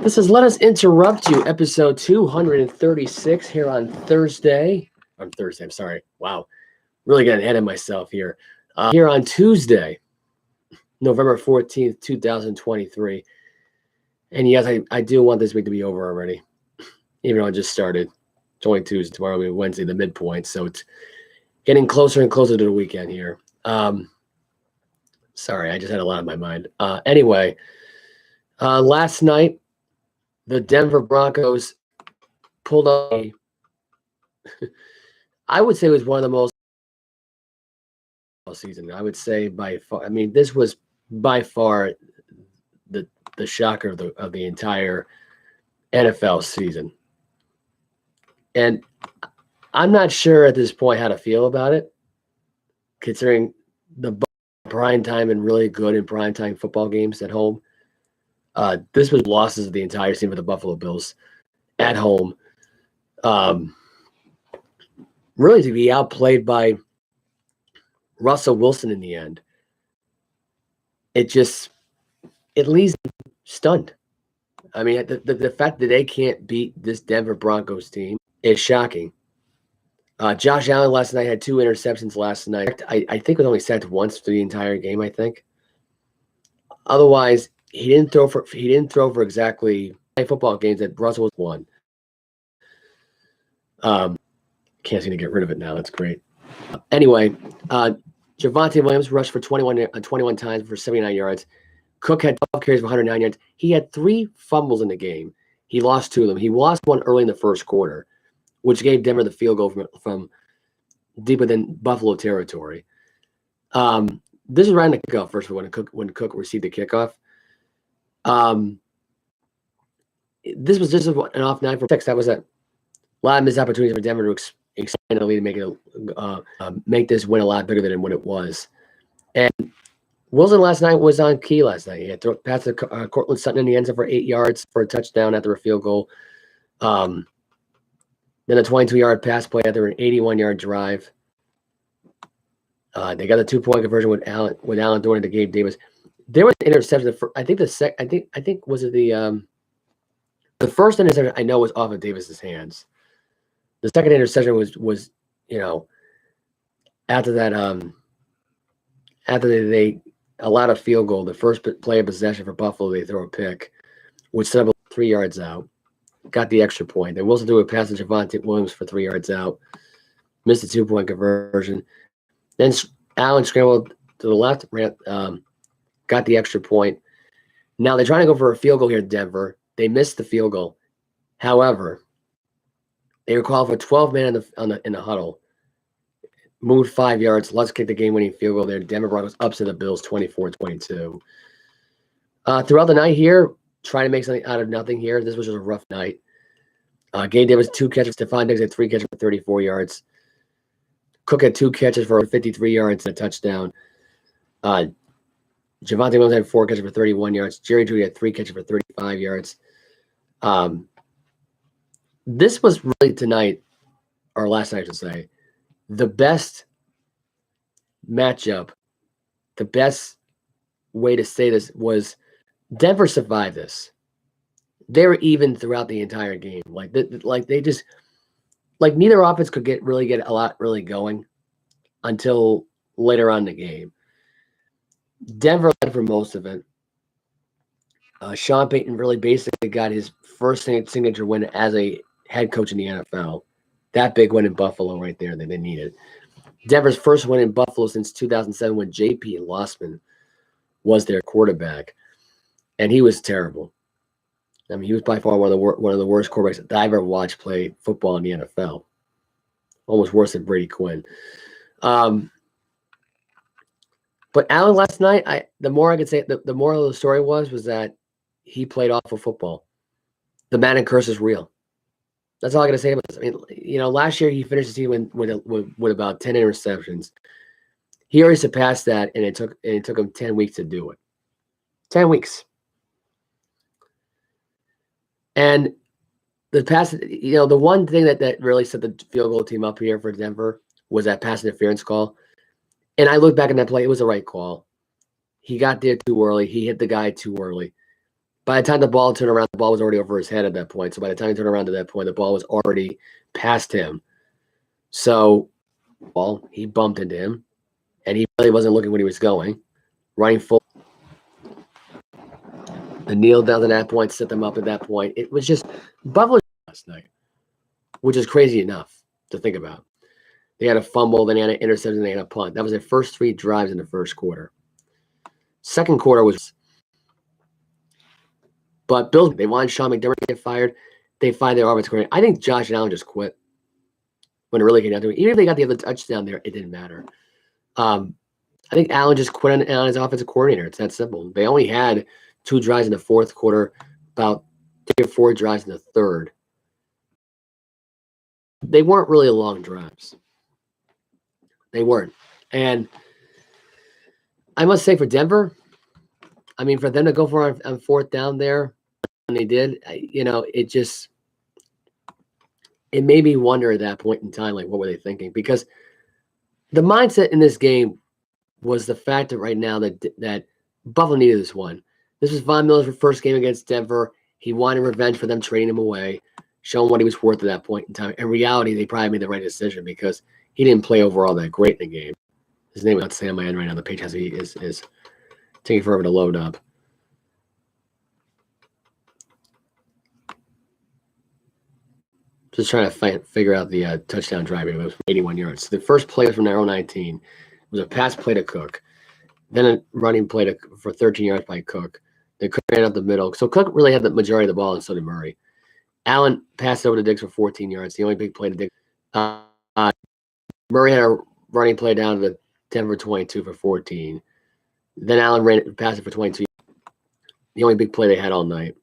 This is Let Us Interrupt You, episode 236 here on Thursday. I'm sorry. Wow. Really getting ahead of myself here. Here on Tuesday, November 14th, 2023. And yes, I do want this week to be over already, even though I just started. It's only Tuesday. Tomorrow will be Wednesday, the midpoint. So it's getting closer and closer to the weekend here. Sorry, I just had a lot on my mind. Anyway, last night, the Denver Broncos pulled off I would say it was one of the most season. I would say by far. I mean, this was by far the shocker of the entire NFL season. And I'm not sure at this point how to feel about it, considering the prime time and really good in prime time football games at home. This was losses of the entire season for the Buffalo Bills at home. Really to be outplayed by Russell Wilson in the end. It leaves me stunned. I mean, the fact that they can't beat this Denver Broncos team is shocking. Josh Allen last night had 2 interceptions last night. I think it was only sacked once through the entire game, I think. Otherwise, he didn't throw for exactly 5 football games that Russell won. Can't seem to get rid of it now. That's great. Anyway, Javonte Williams rushed for 21 times for 79 yards. Cook had 12 carries for 109 yards. He had 3 fumbles in the game. He lost 2 of them. He lost one early in the first quarter, which gave Denver the field goal from deep within Buffalo territory. This is around the kickoff, first of all, when Cook received the kickoff. This was just an off night for Texas. That was a lot of missed opportunities for Denver to expand the lead and make this win a lot bigger than what it was. And Wilson last night was on key last night. He had passed to Cortland Sutton in the end zone for 8 yards for a touchdown after a field goal. Then a 22-yard pass play after an 81-yard drive. They got a 2-point conversion with Allen throwing it to Gabe Davis. There was an interception. I think was it the first interception I know was off of Davis's hands. The second interception was after that after they allowed a field goal, the first play of possession for Buffalo, they throw a pick, which set up 3 yards out, got the extra point. Then Wilson threw a pass to Javonte Williams for 3 yards out, missed a 2-point conversion. Then Allen scrambled to the left, got the extra point. Now they're trying to go for a field goal here in Denver. They missed the field goal. However, they were called for 12 men in the huddle. Moved 5 yards. Let's kick the game-winning field goal there. Denver Broncos upset the Bills 24-22. Throughout the night here, trying to make something out of nothing here. This was just a rough night. Gabe Davis 2 catches. Stephon Diggs had 3 catches for 34 yards. Cook had 2 catches for 53 yards and a touchdown. Javonte Williams had 4 catches for 31 yards. Jerry Jeudy had 3 catches for 35 yards. This was really tonight, or last night, I should say, the best matchup, the best way to say this was Denver survived this. They were even throughout the entire game. They just neither offense could get a lot really going until later on in the game. Denver led for most of it. Sean Payton really basically got his first signature win as a head coach in the NFL. That big win in Buffalo right there that they needed. Denver's first win in Buffalo since 2007 when J.P. Lossman was their quarterback. And he was terrible. I mean, he was by far one of the worst quarterbacks that I've ever watched play football in the NFL. Almost worse than Brady Quinn. But Allen last night, the more I could say, the moral of the story was that he played awful football. The Madden curse is real. That's all I got to say about this. I mean, last year he finished the season with about 10 interceptions. He already surpassed that, and it took him 10 weeks to do it. 10 weeks. And the one thing that really set the field goal team up here for Denver was that pass interference call. And I look back at that play, it was the right call. He got there too early. He hit the guy too early. By the time the ball turned around, the ball was already over his head at that point. So by the time he turned around to that point, the ball was already past him. So he bumped into him, and he really wasn't looking when he was going. Running full. The kneel down to that point, set them up at that point. It was just Buffalo last night, which is crazy enough to think about. They had a fumble, then they had an interception, then they had a punt. That was their first 3 drives in the first quarter. Second quarter was, but Bills, they wanted Sean McDermott to get fired. They fired their offensive coordinator. I think Josh Allen just quit when it really came down to it. Even if they got the other touchdown there, it didn't matter. I think Allen just quit on his offensive coordinator. It's that simple. They only had 2 drives in the fourth quarter, about 3 or 4 drives in the third. They weren't really long drives. They weren't. And I must say for Denver, I mean, for them to go for on fourth down there, and they did, it made me wonder at that point in time, like, what were they thinking? Because the mindset in this game was the fact that right now that Buffalo needed this one. This was Von Miller's first game against Denver. He wanted revenge for them trading him away, showing what he was worth at that point in time. In reality, they probably made the right decision because he didn't play overall that great in the game. His name is not saying on my end right now. The page is taking forever to load up. Just trying to figure out the touchdown drive. It was 81 yards. So the first play was from their own 19. It was a pass play to Cook. Then a running play for 13 yards by Cook. Then Cook ran up the middle. So Cook really had the majority of the ball, and so did Murray. Allen passed it over to Diggs for 14 yards. The only big play to Diggs. Murray had a running play down to the Denver 22 for 14. Then Allen passed it for 22. The only big play they had all night.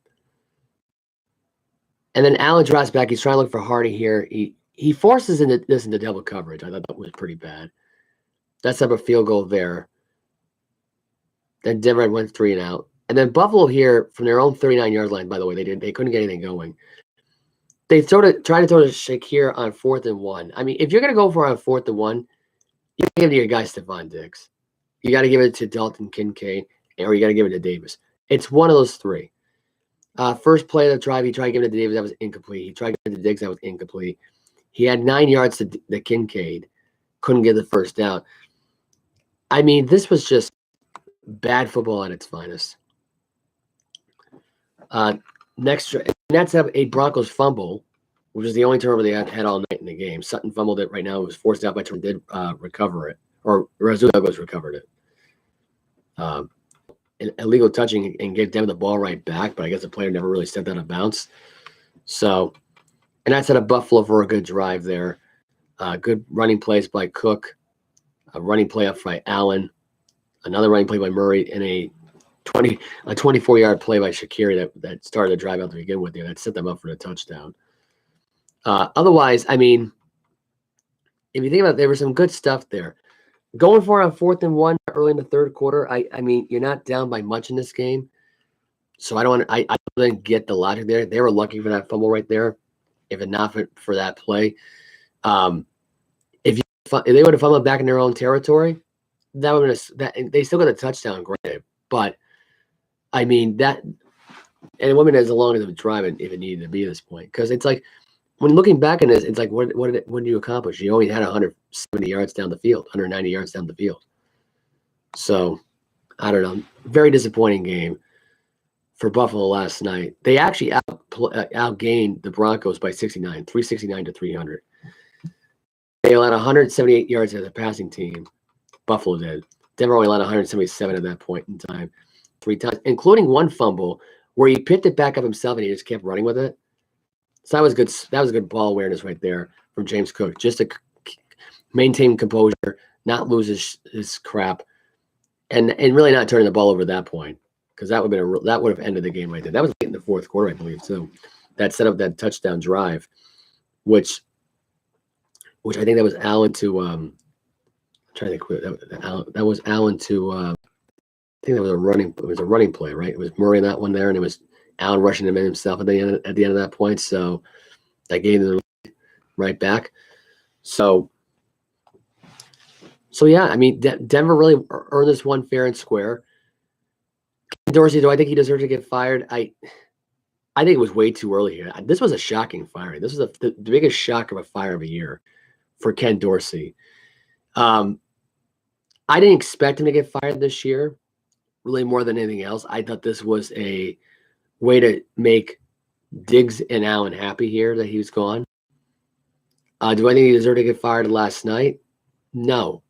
And then Allen drops back. He's trying to look for Hardy here. He forces this into double coverage. I thought that was pretty bad. That's up a field goal there. Then Denver went 3 and out. And then Buffalo here from their own 39-yard line, by the way, they couldn't get anything going. They tried to throw to Shakir on 4th and 1. I mean, if you're going to go for it on 4th and 1, you got to give it to your guy, Stephon Diggs. You got to give it to Dalton Kincaid, or you got to give it to Davis. It's one of those 3. First play of the drive, he tried to give it to Davis. That was incomplete. He tried to give it to Diggs. That was incomplete. He had 9 yards to the Kincaid. Couldn't get the first down. I mean, this was just bad football at its finest. Next, that's a Broncos fumble, which is the only turnover they had all night in the game. Sutton fumbled it right now. It was forced out by Turner. Did recover it, or Razul Douglas recovered it. An illegal touching and gave them the ball right back, but I guess the player never really stepped out of bounds. So, and that set up Buffalo for a good drive there. Good running plays by Cook, a running play up by Allen, another running play by Murray, and a 24-yard play by Shakir that started the drive out to begin with there. That set them up for the touchdown. Otherwise, I mean, if you think about it, there was some good stuff there. Going for it on 4th and 1 early in the third quarter, I mean, you're not down by much in this game. So I didn't get the logic there. They were lucky for that fumble right there, if it not for that play. If they would have fumbled back in their own territory, that would have been they still got a touchdown, granted. But I mean that, and it would have been as long as it was driving if it needed to be at this point. Because it's like, when looking back on this, it's like, what did you accomplish? You only had 170 yards down the field, 190 yards down the field. So, I don't know. Very disappointing game for Buffalo last night. They actually outgained the Broncos by 369 to 300. They allowed 178 yards as a passing team. Buffalo did. Denver only allowed 177 at that point in time, 3 times, including one fumble where he picked it back up himself and he just kept running with it. So that was good. That was good ball awareness right there from James Cook, just to maintain composure, not lose his crap, and really not turning the ball over at that point, because that would have ended the game right there. That was late in the fourth quarter, I believe, too. That set up that touchdown drive, which I think that was Allen to I'm trying to think that was Allen to I think that was a running play, right? It was Murray in that one there, and it was Allen rushing him in himself at the end of that point. So that gave them the lead right back. So yeah, I mean, Denver really earned this one fair and square. Dorsey, do I think he deserves to get fired? I think it was way too early here. This was a shocking firing. This was the biggest shock of a fire of a year for Ken Dorsey. I didn't expect him to get fired this year, really more than anything else. I thought this was a way to make Diggs and Allen happy here that he was gone. Do I think he deserved to get fired last night? No.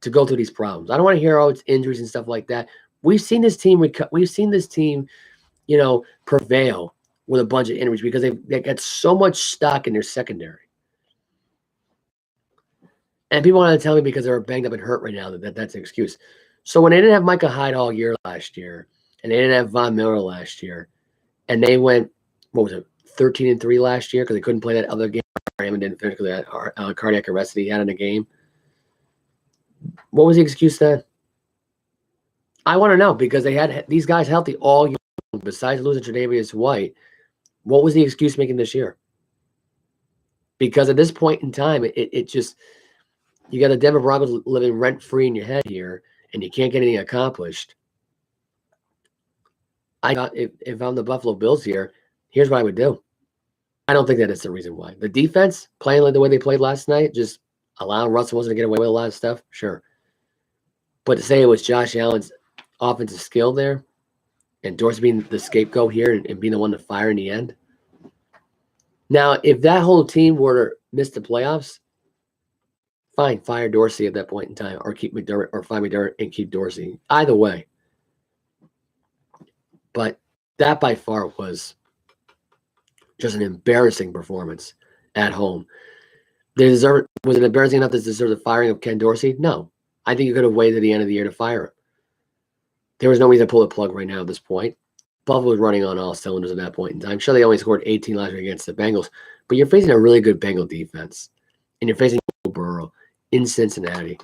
To go through these problems, I don't want to hear it's injuries and stuff like that. We've seen this team. We've seen this team, prevail with a bunch of injuries because they got so much stock in their secondary. And people want to tell me because they're banged up and hurt right now that's an excuse. So when they didn't have Micah Hyde all year last year, and they didn't have Von Miller last year, and they went, 13-3 last year because they couldn't play that other game. Raymond didn't finish because of that cardiac arrest that he had in the game. What was the excuse then? I want to know because they had these guys healthy all year. Besides losing Tre'Davious White, what was the excuse making this year? Because at this point in time, it just you got the Denver Broncos living rent free in your head here, and you can't get anything accomplished. I thought if I'm the Buffalo Bills here, here's what I would do. I don't think that is the reason why. The defense playing like the way they played last night, just allowing Russell Wilson to get away with a lot of stuff, sure. But to say it was Josh Allen's offensive skill there, and Dorsey being the scapegoat here and being the one to fire in the end. Now, if that whole team were to miss the playoffs, fine, fire Dorsey at that point in time, or keep McDermott, or fire McDermott and keep Dorsey. Either way. But that by far was just an embarrassing performance at home. Was it embarrassing enough to deserve the firing of Ken Dorsey? No. I think you could have waited to the end of the year to fire him. There was no reason to pull the plug right now at this point. Buffalo was running on all cylinders at that point in time. Sure, they only scored 18 last week against the Bengals, but you're facing a really good Bengal defense, and you're facing Burrow in Cincinnati.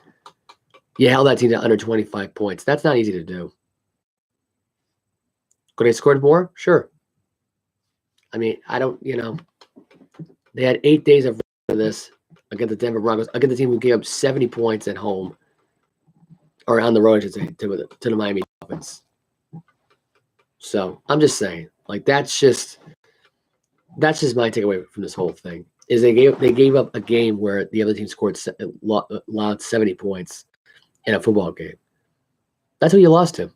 You held that team to under 25 points. That's not easy to do. Could they have scored more? Sure. I mean, they had 8 days of this against the Denver Broncos, against the team who gave up 70 points at home, or on the road, I should say, to the Miami Dolphins. So I'm just saying, like that's just my takeaway from this whole thing is they gave up a game where the other team scored allowed 70 points in a football game. That's who you lost to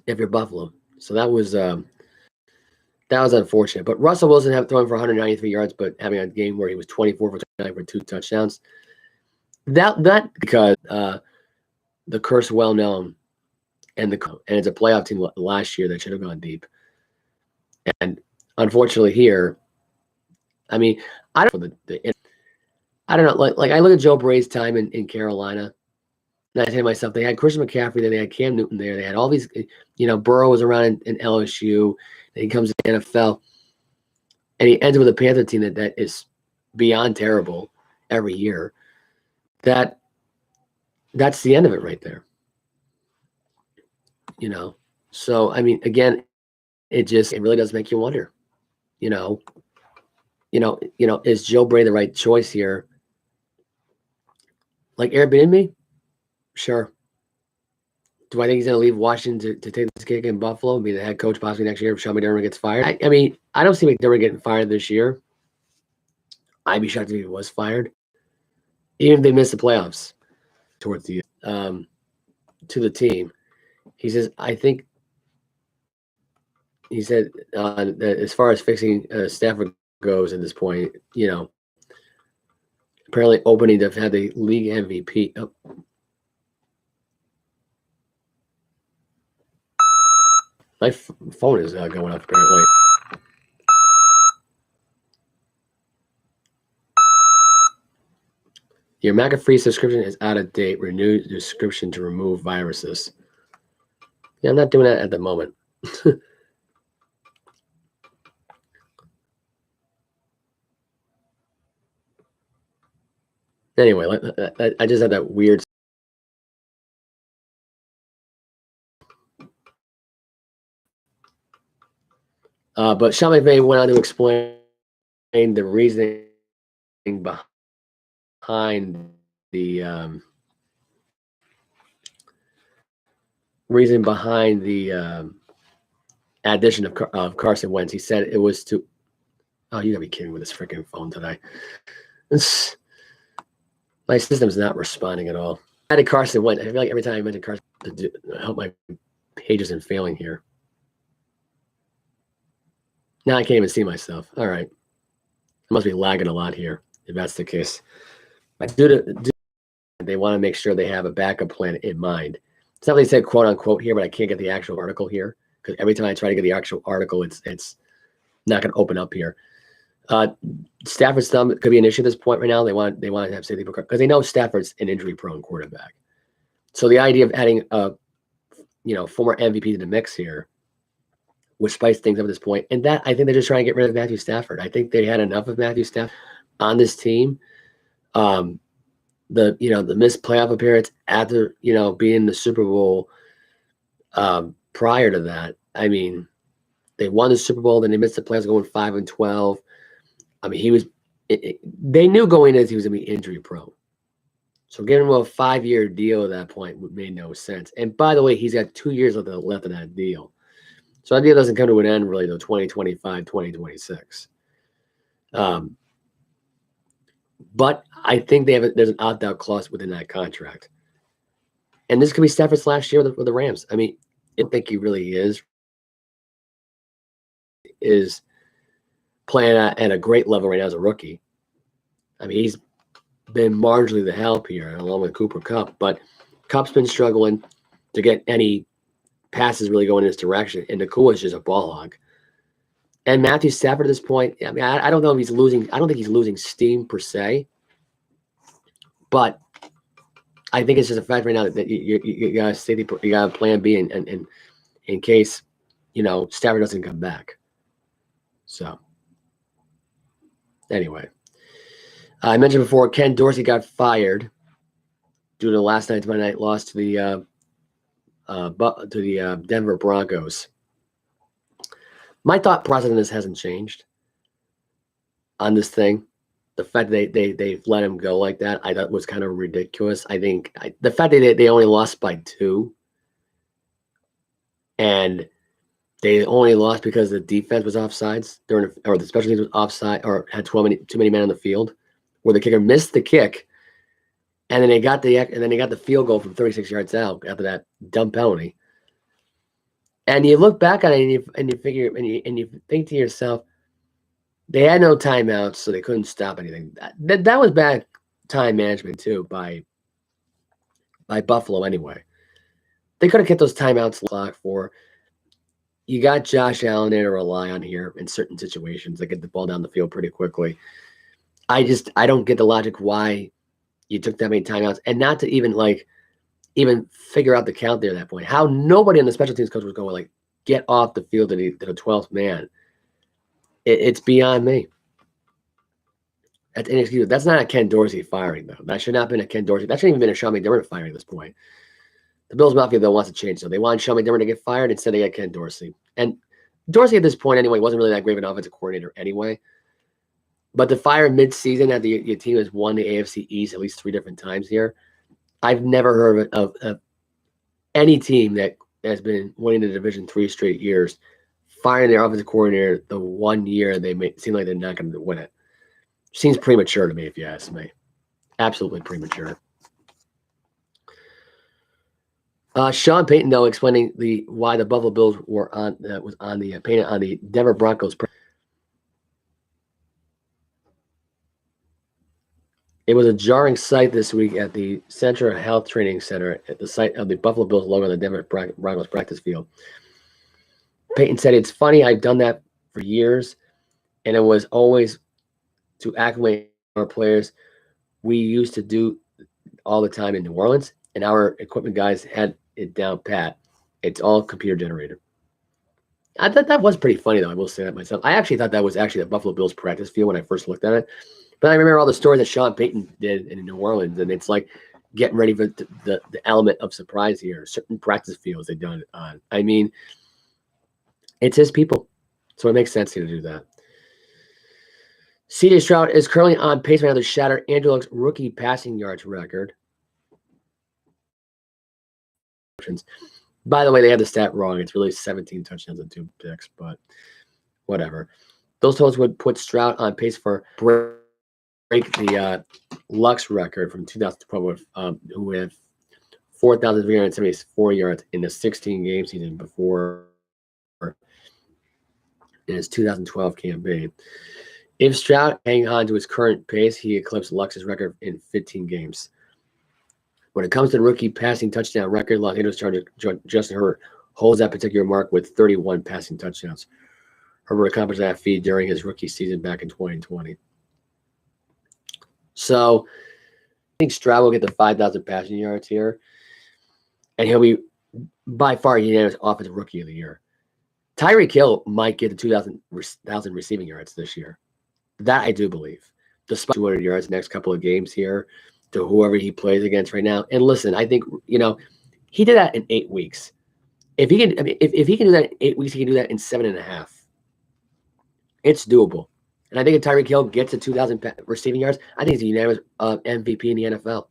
if you're Buffalo. So that was unfortunate. But Russell Wilson throwing for 193 yards, but having a game where he was 24 for 29 for 2 touchdowns. That because the curse well known, and it's a playoff team last year that should have gone deep. And unfortunately here, I mean, I don't know. Like I look at Joe Brady's time in Carolina, and I say to myself, they had Christian McCaffrey there, they had Cam Newton there, they had all these, Burrow was around in LSU, and he comes to the NFL, and he ends with a Panther team that is beyond terrible every year. That's the end of it right there. So I mean, again, it really does make you wonder. Is Joe Brady the right choice here? Like Airbnb? Sure. Do I think he's going to leave Washington to take this gig in Buffalo and be the head coach possibly next year if Sean McDermott gets fired? I mean, I don't see McDermott getting fired this year. I'd be shocked if he was fired, even if they miss the playoffs towards the to the team. He says, he said that as far as fixing Stafford goes at this point, apparently opening to have the league MVP. Oh. My phone is going off apparently. Your McAfee subscription is out of date. Renew your subscription to remove viruses. Yeah, I'm not doing that at the moment. Anyway, I just had that weird. But Sean McVay went on to explain the reasoning behind the reason behind the addition of Carson Wentz. He said it was to. Oh, you gotta be kidding with this freaking phone today. My system's not responding at all. I added Carson Wentz. I feel like every time I mention Carson, I hope my page isn't failing here. Now I can't even see myself. All right. I must be lagging a lot here, if that's the case. But they want to make sure they have a backup plan in mind. It's not what they said quote unquote here, but I can't get the actual article here because every time I try to get the actual article, it's not going to open up here. Stafford's thumb could be an issue at this point right now. They want to have safety because they know Stafford's an injury-prone quarterback. So the idea of adding a former MVP to the mix here would spice things up at this point. And that I think they're just trying to get rid of Matthew Stafford. I think they had enough of Matthew Stafford on this team. The missed playoff appearance after being in the Super Bowl prior to that. I mean, they won the Super Bowl, then they missed the playoffs going 5-12. I mean, they knew going in he was going to be injury prone. So giving him a 5-year deal at that point made no sense. And by the way, he's got 2 years left of that deal. So that deal doesn't come to an end really until 2025, 2026. But I think there's an opt-out clause within that contract. And this could be Stafford's last year with the Rams. I mean, I don't think he really is playing at a great level right now as a rookie. I mean, he's been marginally the help here, along with Cooper Kupp. But Kupp's been struggling to get any passes really going in his direction, and Nakua is just a ball hog. And Matthew Stafford at this point, I mean, I don't know if he's losing. I don't think he's losing steam per se, but I think it's just a fact right now that you got you got a plan B in case Stafford doesn't come back. So anyway, I mentioned before Ken Dorsey got fired due to last night's Monday night loss to the Denver Broncos. My thought process on this hasn't changed on this thing. The fact that they've let him go like that, I thought was kind of ridiculous. I think the fact that they only lost by 2 and they only lost because the defense was offsides or the special teams was offside or had too many men on the field, where the kicker missed the kick, and then they got the field goal from 36 yards out after that dumb penalty. And you look back at it and you figure and you think to yourself, they had no timeouts, so they couldn't stop anything. That was bad time management too by Buffalo anyway. They could have kept those timeouts locked for. You got Josh Allen there to rely on here in certain situations. They get the ball down the field pretty quickly. I don't get the logic why you took that many timeouts and not to even figure out the count there at that point. How nobody on the special teams coach was going get off the field to the 12th man. It's beyond me. That's inexcusable. That's not a Ken Dorsey firing, though. That should not have been a Ken Dorsey. That shouldn't even been a Sean McDermott firing at this point. The Bills Mafia, though, wants to change. So they want Sean McDermott to get fired. Instead, they got Ken Dorsey. And Dorsey at this point, anyway, wasn't really that great of an offensive coordinator anyway. But to fire mid-season after your team has won the AFC East at least 3 different times here, I've never heard of any team that has been winning the division 3 straight years firing their offensive coordinator the 1 year they seem like they're not going to win it. Seems premature to me, if you ask me. Absolutely premature. Sean Payton, though, explaining why the Buffalo Bills were painted on the Denver Broncos. It was a jarring sight this week at the Central Health Training Center at the site of the Buffalo Bills logo on the Denver Broncos practice field. Payton said, "It's funny, I've done that for years, and it was always to acclimate our players. We used to do all the time in New Orleans, and our equipment guys had it down pat. It's all computer generated." I thought that was pretty funny, though. I will say that myself. I actually thought that was actually the Buffalo Bills practice field when I first looked at it. But I remember all the stories that Sean Payton did in New Orleans, and it's like getting ready for the element of surprise here. Certain practice fields they've done it on. I mean, it's his people, so it makes sense to do that. C.J. Stroud is currently on pace right now to shatter Andrew Luck's rookie passing yards record. By the way, they had the stat wrong. It's really 17 touchdowns and 2 picks, but whatever. Those totals would put Stroud on pace for break the Lux record from 2012, with, who had 4,374 yards in the 16-game season before in his 2012 campaign. If Stroud hang on to his current pace, he eclipsed Lux's record in 15 games. When it comes to the rookie passing touchdown record, Los Angeles Chargers Justin Herbert holds that particular mark with 31 passing touchdowns. Herbert accomplished that feat during his rookie season back in 2020. So I think Stroud will get the 5,000 passing yards here, and he'll be by far unanimous offensive rookie of the year. Tyreek Hill might get the 2,000 receiving yards this year. That I do believe. Despite 200 yards the next couple of games here to whoever he plays against right now. And listen, I think, he did that in 8 weeks. If he can, if he can do that in 8 weeks, he can do that in 7.5. It's doable. And I think if Tyreek Hill gets to 2,000 receiving yards, I think he's a unanimous MVP in the NFL.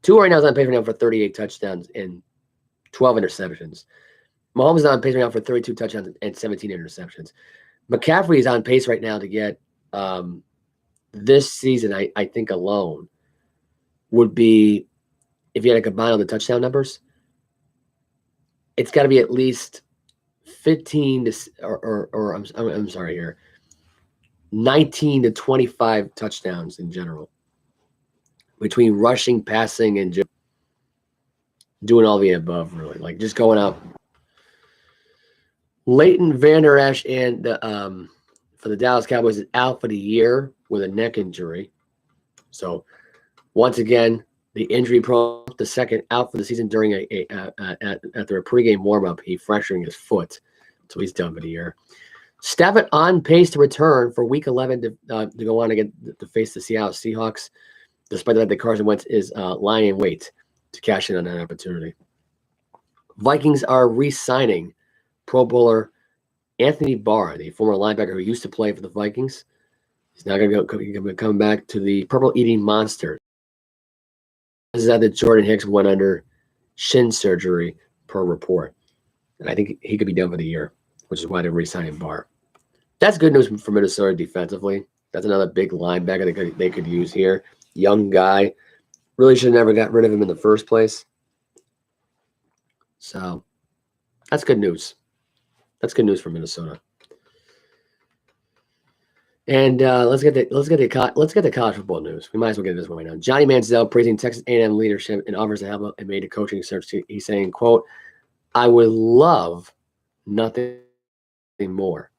Tua right now is on pace right now for 38 touchdowns and 12 interceptions. Mahomes is on pace right now for 32 touchdowns and 17 interceptions. McCaffrey is on pace right now to get this season, I think alone, would be, if you had to combine all the touchdown numbers, it's got to be at least 15 to, or I'm sorry here, 19 to 25 touchdowns in general, between rushing, passing, and just doing all the above, really. Like just going out. Leighton Vander Esch and for the Dallas Cowboys is out for the year with a neck injury. So once again, the injury prone, the second out for the season during after a pregame warmup, he fracturing his foot, so he's done for the year. Stafford on pace to return for Week 11 to go on to face the Seattle Seahawks, despite that the Carson Wentz is lying in wait to cash in on that opportunity. Vikings are re-signing Pro Bowler Anthony Barr, the former linebacker who used to play for the Vikings. He's now going to come back to the Purple Eating Monsters. This is after Jordan Hicks went under shin surgery per report. And I think he could be done for the year, which is why they're re-signing Barr. That's good news for Minnesota defensively. That's another big linebacker they could use here. Young guy. Really should have never got rid of him in the first place. So that's good news. That's good news for Minnesota. And let's get the college football news. We might as well get this one right now. Johnny Manziel praising Texas A&M leadership and offers to help and made a coaching search. He's saying, quote, "I would love nothing more,"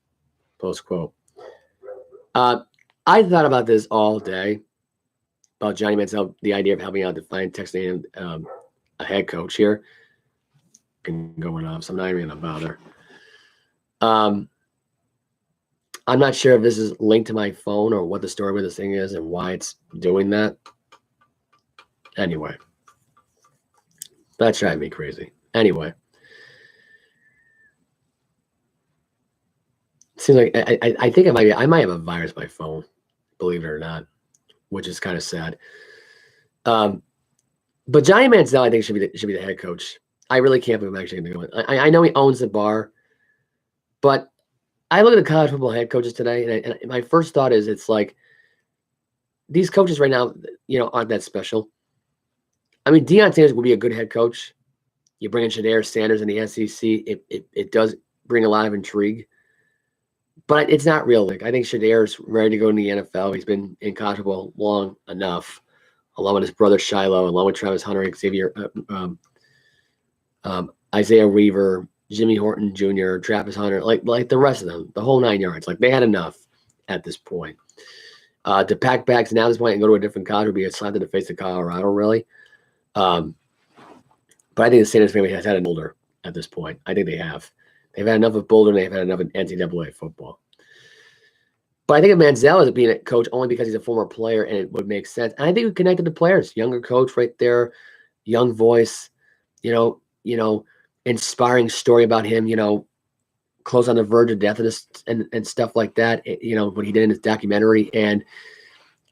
close quote. I thought about this all day, about Johnny Manziel, the idea of helping out to find Texas A&M a head coach here. Going off, so I'm not even going to bother. I'm not sure if this is linked to my phone or what the story with this thing is and why it's doing that. Anyway, that's driving me crazy. Anyway, it seems like I think I might have a virus on my phone, believe it or not, which is kind of sad. But Johnny Manziel, I think should be the head coach. I really can't believe I'm actually going to go in. I know he owns the bar, but I look at the college football head coaches today, and my first thought is it's like these coaches right now, aren't that special. I mean, Deion Sanders would be a good head coach. You bring in Shedeur Sanders in the SEC, it does bring a lot of intrigue, but it's not realistic. I think Shedeur's ready to go in the NFL. He's been in college football long enough, along with his brother Shiloh, along with Travis Hunter, Xavier, Isaiah Weaver, Jimmy Horton Jr., Travis Hunter, like the rest of them, the whole 9 yards. Like they had enough at this point. To pack bags now at this point and go to a different college would be a slap to the face of Colorado, really. But I think the Sanders family has had an older at this point. I think they have. They've had enough of Boulder and they've had enough of NCAA football. But I think of Manziel as being a coach only because he's a former player and it would make sense. And I think we connected to players. Younger coach right there, young voice, inspiring story about him, close on the verge of death and stuff like that, what he did in his documentary, and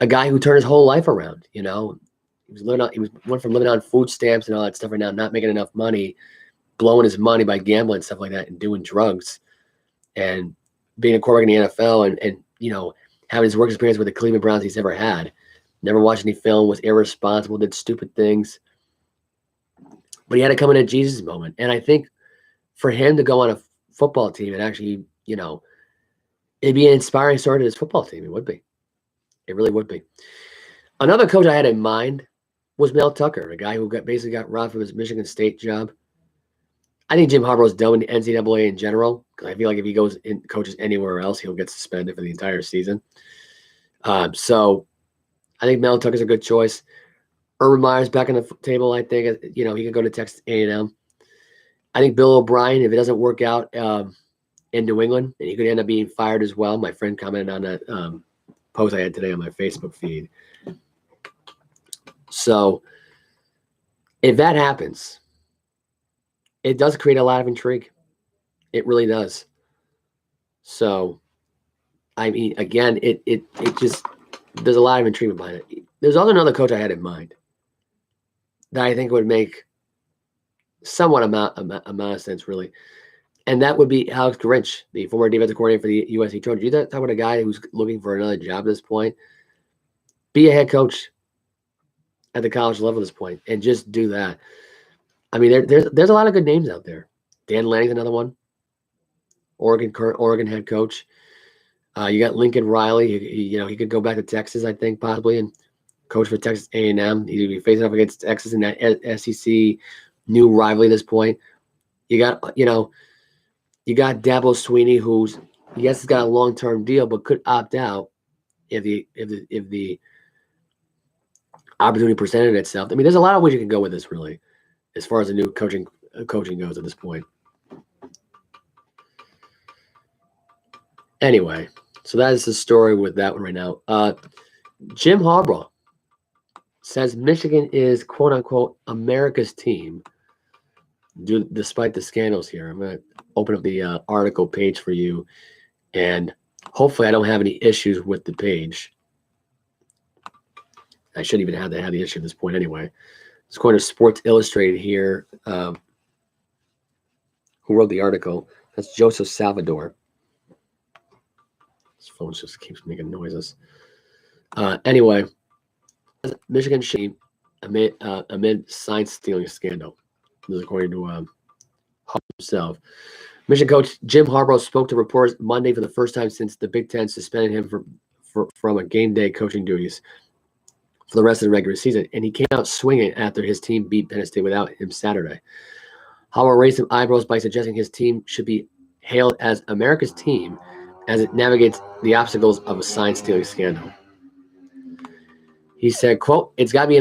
a guy who turned his whole life around, he went from living on food stamps and all that stuff right now, not making enough money, blowing his money by gambling and stuff like that and doing drugs and being a quarterback in the NFL and having his work experience with the Cleveland Browns he's ever had. Never watched any film, was irresponsible, did stupid things. But he had to come in a Jesus moment. And I think for him to go on a football team and actually, it'd be an inspiring story to his football team. It would be. It really would be. Another coach I had in mind was Mel Tucker, a guy who basically got robbed from his Michigan State job. I think Jim Harbaugh's done with the NCAA in general, because I feel like if he goes and coaches anywhere else, he'll get suspended for the entire season. So I think Mel Tucker's a good choice. Urban Meyer's back on the table. I think he can go to Texas A&M. I think Bill O'Brien, if it doesn't work out in New England, and he could end up being fired as well. My friend commented on that post I had today on my Facebook feed. So if that happens, it does create a lot of intrigue. It really does. So, I mean, again, it just, there's a lot of intrigue behind it. There's also another coach I had in mind that I think would make somewhat amount of sense, really. And that would be Alex Grinch, the former defensive coordinator for the USC Trojans. You talk about a guy who's looking for another job at this point. Be a head coach at the college level at this point and just do that. I mean, there's a lot of good names out there. Dan Lanning's another one. Oregon head coach. You got Lincoln Riley. He could go back to Texas, I think, possibly, and coach for Texas A&M. He'd be facing up against Texas in that SEC new rivalry at this point. You got Dabo Swinney, who's yes, he's got a long-term deal, but could opt out if the opportunity presented itself. I mean, there's a lot of ways you can go with this, really, as far as the new coaching goes at this point. Anyway, so that is the story with that one right now. Jim Harbaugh says Michigan is, quote unquote, America's team. Despite the scandals here, I'm going to open up the article page for you, and hopefully I don't have any issues with the page. I shouldn't even have to have the issue at this point anyway. It's going to Sports Illustrated here. Who wrote the article? That's Joseph Salvador. This phone just keeps making noises. Anyway, Michigan shame amid sign stealing scandal. This is according to Harbaugh himself. Michigan coach Jim Harbaugh spoke to reporters Monday for the first time since the Big Ten suspended him from a game day coaching duties for the rest of the regular season, and he came out swinging after his team beat Penn State without him Saturday. Harbaugh raised some eyebrows by suggesting his team should be hailed as America's team as it navigates the obstacles of a sign stealing scandal. He said, quote, "It's got to be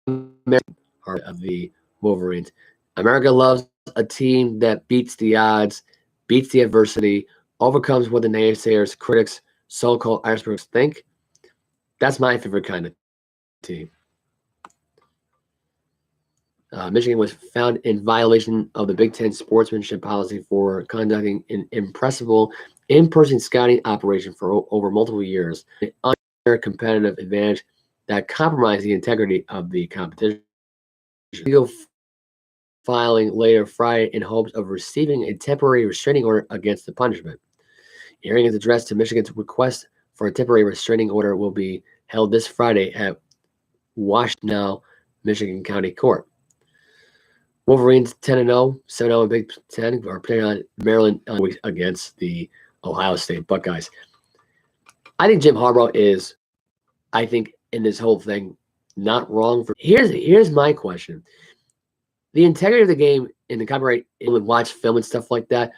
an American heart of the Wolverines. America loves a team that beats the odds, beats the adversity, overcomes what the naysayers, critics, so-called icebergs think. That's my favorite kind of team." Michigan was found in violation of the Big Ten sportsmanship policy for conducting an impressible in-person scouting operation for over multiple years, an unfair competitive advantage that compromised the integrity of the competition. Legal filing later Friday in hopes of receiving a temporary restraining order against the punishment. Hearing is addressed to Michigan's request for a temporary restraining order will be held this Friday at Washtenaw, Michigan County Court. Wolverines 10-0, 7-0 in Big Ten are playing on Maryland against the Ohio State Buckeyes. I think Jim Harbaugh is, I think, in this whole thing, not wrong. Here's my question. The integrity of the game in the copyright, and watch film and stuff like that,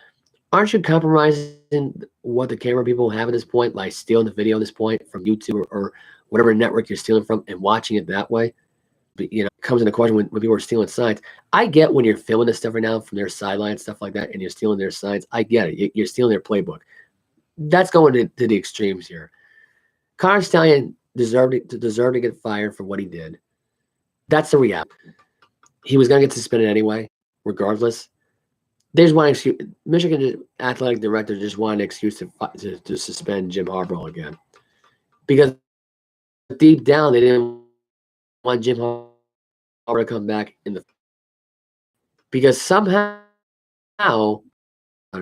aren't you compromising what the camera people have at this point, like stealing the video at this point from YouTube or whatever network you're stealing from and watching it that way? But, it comes into question when people are stealing signs. I get when you're filming this stuff right now from their sideline, stuff like that, and you're stealing their signs. I get it. You're stealing their playbook. That's going to the extremes here. Connor Stallion deserved to get fired for what he did. That's the reality. He was going to get suspended anyway, regardless. There's one excuse. Michigan athletic director just wanted an excuse to suspend Jim Harbaugh again, because deep down they didn't want Jim Harbaugh to come back in the. because somehow,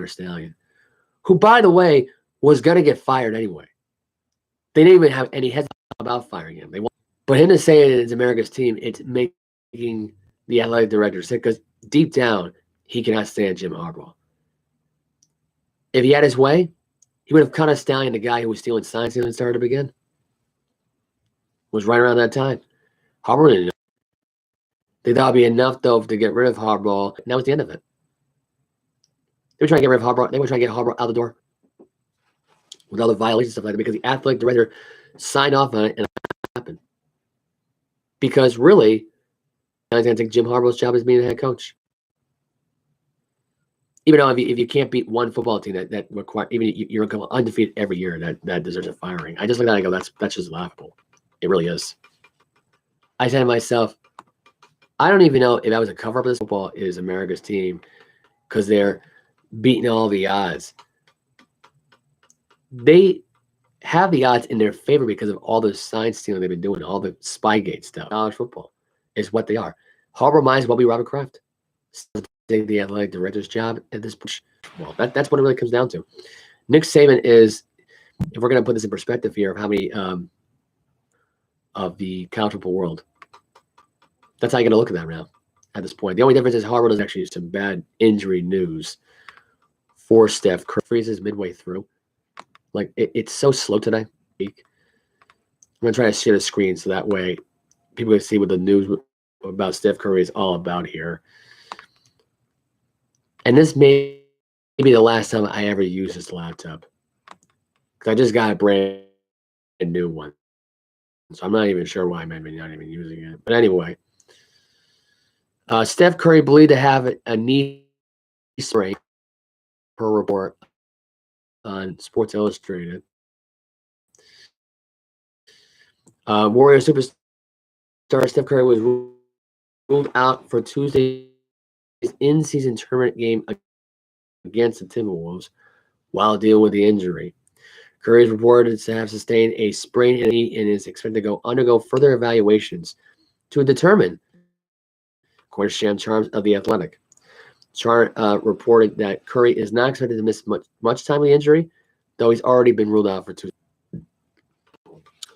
Stallion, who, by the way, was going to get fired anyway. They didn't even have any heads about firing him. But him to say it's America's team, it's making the athletic director sick because deep down, he cannot stand Jim Harbaugh. If he had his way, he would have cut a Stallion, the guy who was stealing signs and started to begin. It was right around that time. Harbaugh didn't know. They thought it'd be enough, though, to get rid of Harbaugh, and that was the end of it. They were trying to get rid of Harbaugh. They were trying to get Harbaugh out the door with all the violations and stuff like that because the athletic director signed off on it and it happened. Because really, I think Jim Harbaugh's job is being a head coach. Even though if you can't beat one football team that require, even you're going undefeated every year, that deserves a firing. I just look at it and go, that's just laughable. It really is. I said to myself, I don't even know if that was a cover up of this. Football is America's team because they're beating all the odds. They have the odds in their favor because of all the sign stealing they've been doing, all the Spygate stuff. College football is what they are. Harbaugh reminds Bobby Robert Kraft. The athletic director's job at this point. Well, that's what it really comes down to. Nick Saban is, if we're going to put this in perspective here, of how many of the college football world. That's how you're going to look at that now at this point. The only difference is Harbaugh does actually some bad injury news for Steph Curry. Freezes midway through. Like, it's so slow today. I'm going to try to share the screen so that way people can see what the news about Steph Curry is all about here. And this may be the last time I ever use this laptop. Because I just got a brand new one. So I'm not even sure why I'm maybe not even using it. But anyway, Steph Curry believed to have a knee sprain per report on Sports Illustrated. Warrior superstar Steph Curry was ruled out for Tuesday's in-season tournament game against the Timberwolves while dealing with the injury. Curry is reported to have sustained a sprain in the knee and is expected to undergo further evaluations to determine, according to Sham Charms of The Athletic. Char reported that Curry is not expected to miss much time with the injury, though he's already been ruled out for Tuesday.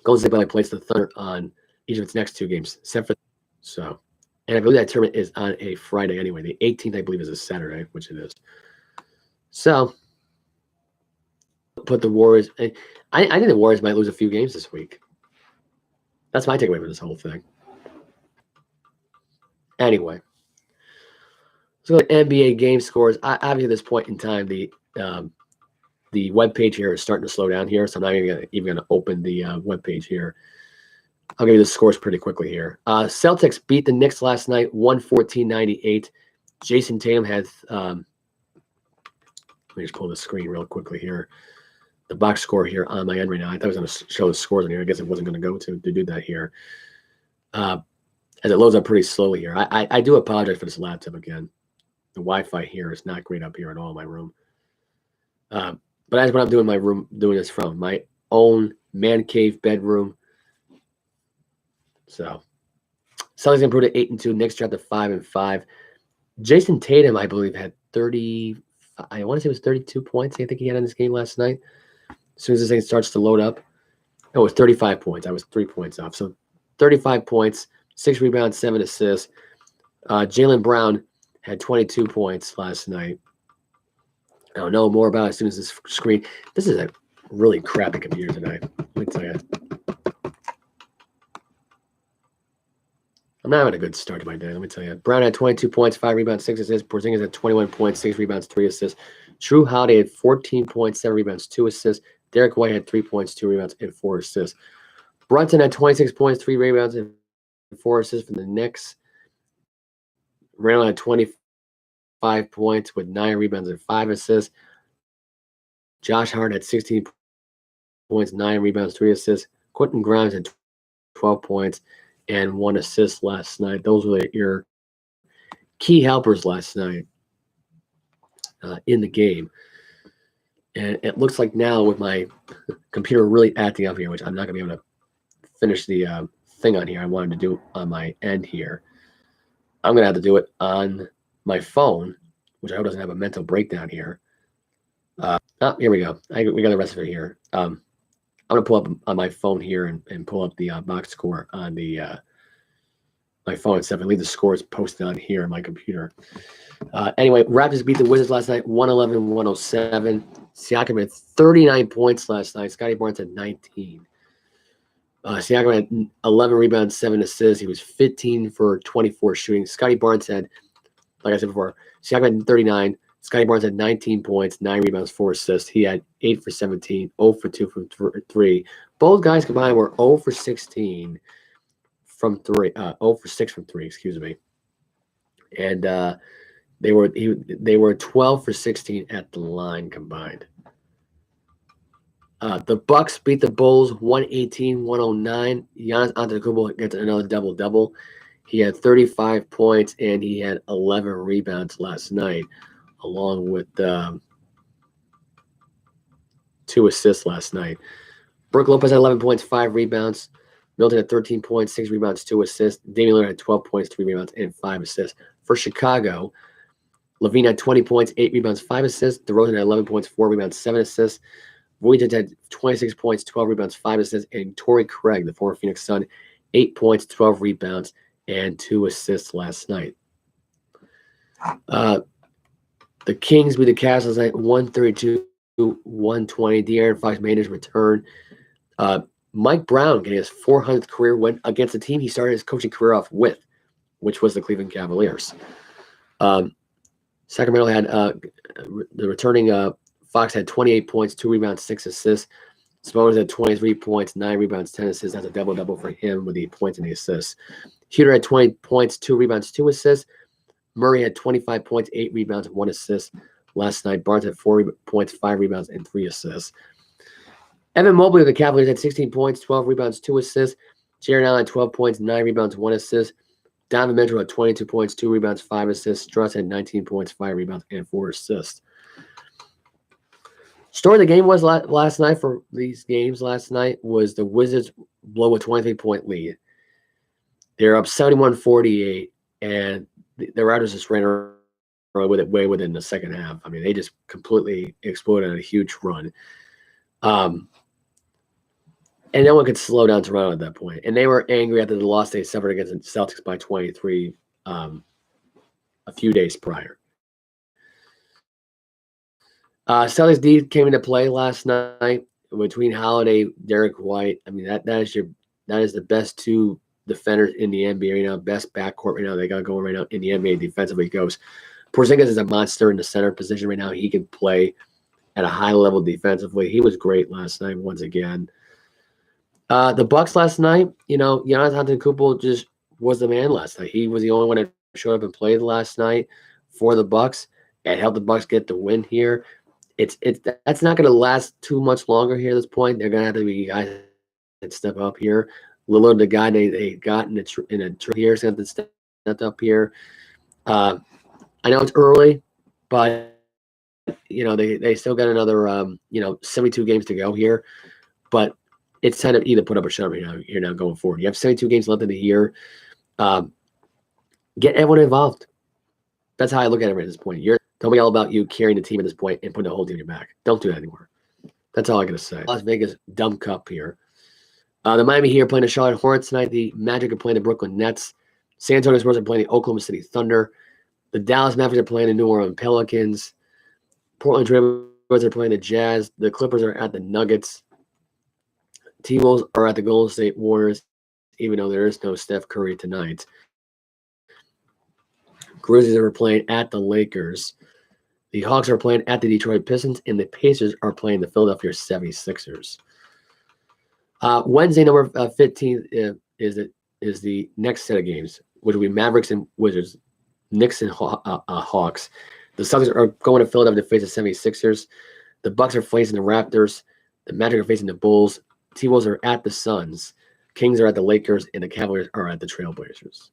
Golden State Valley plays the Thunder on each of its next two games, except for so. And I believe that tournament is on a Friday anyway. The 18th, I believe, is a Saturday, which it is. So, put the Warriors. I think the Warriors might lose a few games this week. That's my takeaway from this whole thing. Anyway, let's go to NBA game scores. Obviously, at this point in time, the webpage here is starting to slow down here, so I'm not even going to open the webpage here. I'll give you the scores pretty quickly here. Celtics beat the Knicks last night, 114-98. Jason Tatum had let me just pull the screen real quickly here. The box score here on my end right now. I thought I was going to show the scores in here. I guess it wasn't going to go to do that here. As it loads up pretty slowly here. I do apologize for this laptop again. The Wi-Fi here is not great up here at all in my room. But that's what I'm doing in my room, doing this from my own man cave bedroom. So, Celtics improved to 8-2. Knicks dropped to 5-5. Jason Tatum, I believe, had 30. I want to say it was 32 points. I think he had in this game last night. As soon as this thing starts to load up, it was 35 points. I was 3 points off. So, 35 points, 6 rebounds, 7 assists. Jaylen Brown had 22 points last night. I'll know more about it as soon as this screen. This is a really crappy computer today. Let me tell you. I'm not having a good start to my day, let me tell you. Brown had 22 points, 5 rebounds, 6 assists. Porzingis had 21 points, 6 rebounds, 3 assists. Drew Holiday had 14 points, 7 rebounds, 2 assists. Derek White had 3 points, 2 rebounds, and 4 assists. Brunson had 26 points, 3 rebounds, and 4 assists for the Knicks. Randall had 25 points with 9 rebounds and 5 assists. Josh Hart had 16 points, 9 rebounds, 3 assists. Quentin Grimes had 12 points and 1 assist last night. Those were your key helpers last night in the game. And it looks like now with my computer really acting up here, which I'm not going to be able to finish the thing on here I wanted to do on my end here. I'm going to have to do it on my phone, which I hope doesn't have a mental breakdown here. Here we go. We got the rest of it here. I'm going to pull up on my phone here and pull up the box score on the my phone and stuff and leave the scores posted on here on my computer. Anyway, Raptors beat the Wizards last night, 111-107. Siakam had 39 points last night. Scotty Barnes had 19. Siakam had 11 rebounds, 7 assists. He was 15 for 24 shooting. Scotty Barnes had, like I said before, Siakam had 39. Scotty Barnes had 19 points, 9 rebounds, 4 assists. He had 8 for 17, 0 for 2 from 3. Both guys combined were 0 for 16 from 3. 0 for 6 from 3, excuse me. And they were 12 for 16 at the line combined. The Bucks beat the Bulls 118-109. Giannis Antetokounmpo gets another double-double. He had 35 points and he had 11 rebounds last night, along with 2 assists last night. Brook Lopez had 11 points, 5 rebounds. Milton had 13 points, 6 rebounds, 2 assists. Damian Lillard had 12 points, 3 rebounds, and 5 assists. For Chicago, Levine had 20 points, 8 rebounds, 5 assists. DeRozan had 11 points, 4 rebounds, 7 assists. Vujicic had 26 points, 12 rebounds, 5 assists. And Torrey Craig, the former Phoenix Sun, 8 points, 12 rebounds, and 2 assists last night. The Kings beat the Cavs last night 132-120. De'Aaron Fox made his return. Mike Brown getting his 400th career win against the team he started his coaching career off with, which was the Cleveland Cavaliers. Sacramento had the returning Fox had 28 points, 2 rebounds, 6 assists. Sabonis had 23 points, 9 rebounds, 10 assists. That's a double-double for him with the points and the assists. Huter had 20 points, 2 rebounds, 2 assists. Murray had 25 points, 8 rebounds, 1 assist last night. Barnes had 4 points, 5 rebounds, and 3 assists. Evan Mobley of the Cavaliers had 16 points, 12 rebounds, 2 assists. Jared Allen had 12 points, 9 rebounds, 1 assist. Donovan Mitchell had 22 points, 2 rebounds, 5 assists. Strauss had 19 points, 5 rebounds, and 4 assists. Story of the game was last night for these games last night was the Wizards blow a 23-point lead. They're up 71-48, and the Raptors just ran around with it way within the second half. I mean, they just completely exploded on a huge run. And no one could slow down Toronto at that point. And they were angry after the loss they suffered against the Celtics by 23 a few days prior. Celtics D came into play last night between Holiday, Derek White. I mean, that is the best 2 defenders in the NBA right now, best backcourt right now. They got going right now in the NBA defensively goes. Porzingis is a monster in the center position right now. He can play at a high level defensively. He was great last night once again. The Bucks last night, Giannis Antetokounmpo just was the man last night. He was the only one that showed up and played last night for the Bucks and helped the Bucks get the win here. That's not going to last too much longer here at this point. They're going to have to be guys that step up here. Lillard, the guy they got in a here, is going to step up here. I know it's early, but they still got another 72 games to go here. But it's time to either put up or shut up here now going forward. You have 72 games left in the year. Get everyone involved. That's how I look at it at this point. Don't be all about you carrying the team at this point and putting the whole team in your back. Don't do that anymore. That's all I got to say. Las Vegas dumb cup here. The Miami Heat are playing the Charlotte Hornets tonight. The Magic are playing the Brooklyn Nets. San Antonio Spurs are playing the Oklahoma City Thunder. The Dallas Mavericks are playing the New Orleans Pelicans. Portland Trailblazers are playing the Jazz. The Clippers are at the Nuggets. T-Wolves are at the Golden State Warriors, even though there is no Steph Curry tonight. Grizzlies are playing at the Lakers. The Hawks are playing at the Detroit Pistons, and the Pacers are playing the Philadelphia 76ers. Wednesday, number 15 is the next set of games, which will be Mavericks and Wizards, Knicks and Hawks. The Celtics are going to Philadelphia to face the 76ers. The Bucks are facing the Raptors. The Magic are facing the Bulls. T-Wolves are at the Suns. Kings are at the Lakers, and the Cavaliers are at the Trailblazers.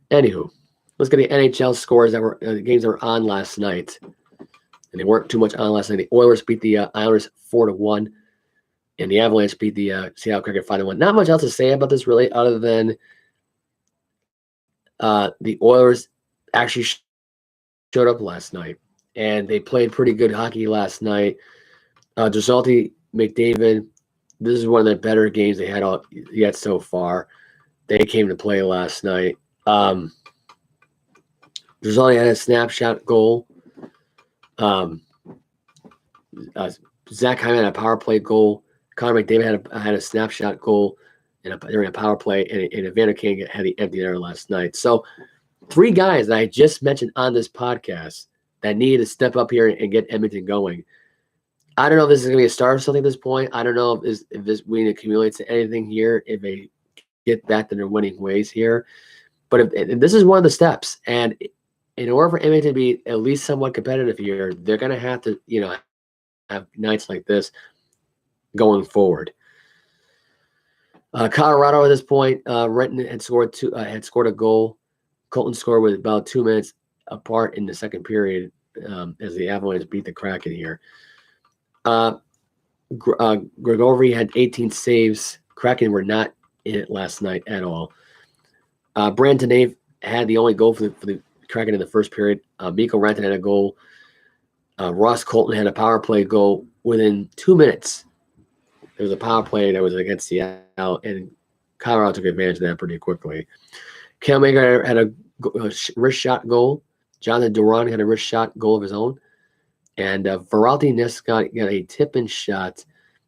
Anywho, let's get the NHL scores that were the games that were on last night. And they weren't too much on last night. The Oilers beat the Islanders 4-1, and the Avalanche beat the Seattle Kraken 5-1. Not much else to say about this really, other than The Oilers actually showed up last night, and they played pretty good hockey last night. Dorsey, McDavid, this is one of the better games they had yet so far. They came to play last night. Dorsey had a snapshot goal. Zach Hyman had a power play goal. Connor McDavid had a snapshot goal during a power play, and Evander Kane had the empty netter last night. So 3 guys that I just mentioned on this podcast that needed to step up here and get Edmonton going. I don't know if this is going to be a start or something at this point. I don't know if this win accumulates to anything here, if they get back to their winning ways here. But if this is one of the steps, and in order for Edmonton to be at least somewhat competitive here, they're going to have to, have nights like this going forward. Colorado at this point, Renton had scored a goal. Colton scored with about 2 minutes apart in the second period as the Avalanche beat the Kraken here. Gregory had 18 saves. Kraken were not in it last night at all. Brandon Nave had the only goal for the Kraken in the first period. Mikko Rantanen had a goal. Ross Colton had a power play goal within 2 minutes. There was a power play that was against Seattle, and Colorado took advantage of that pretty quickly. Cale Makar had a wrist shot goal. Jonathan Duran had a wrist shot goal of his own. And Varalty Nescott got a tip-in shot.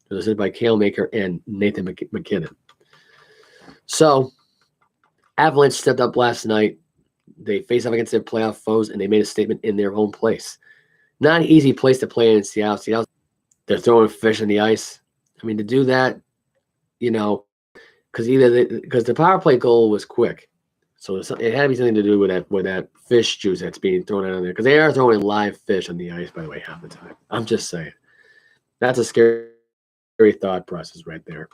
It was hit by Cale Makar and Nathan McKinnon. So, Avalanche stepped up last night. They faced off against their playoff foes, and they made a statement in their own place. Not an easy place to play in Seattle. Seattle, they're throwing fish on the ice. I mean, to do that, because the power play goal was quick. So it had to be something to do with that fish juice that's being thrown out on there. Because they are throwing live fish on the ice, by the way, half the time. I'm just saying. That's a scary thought process right there.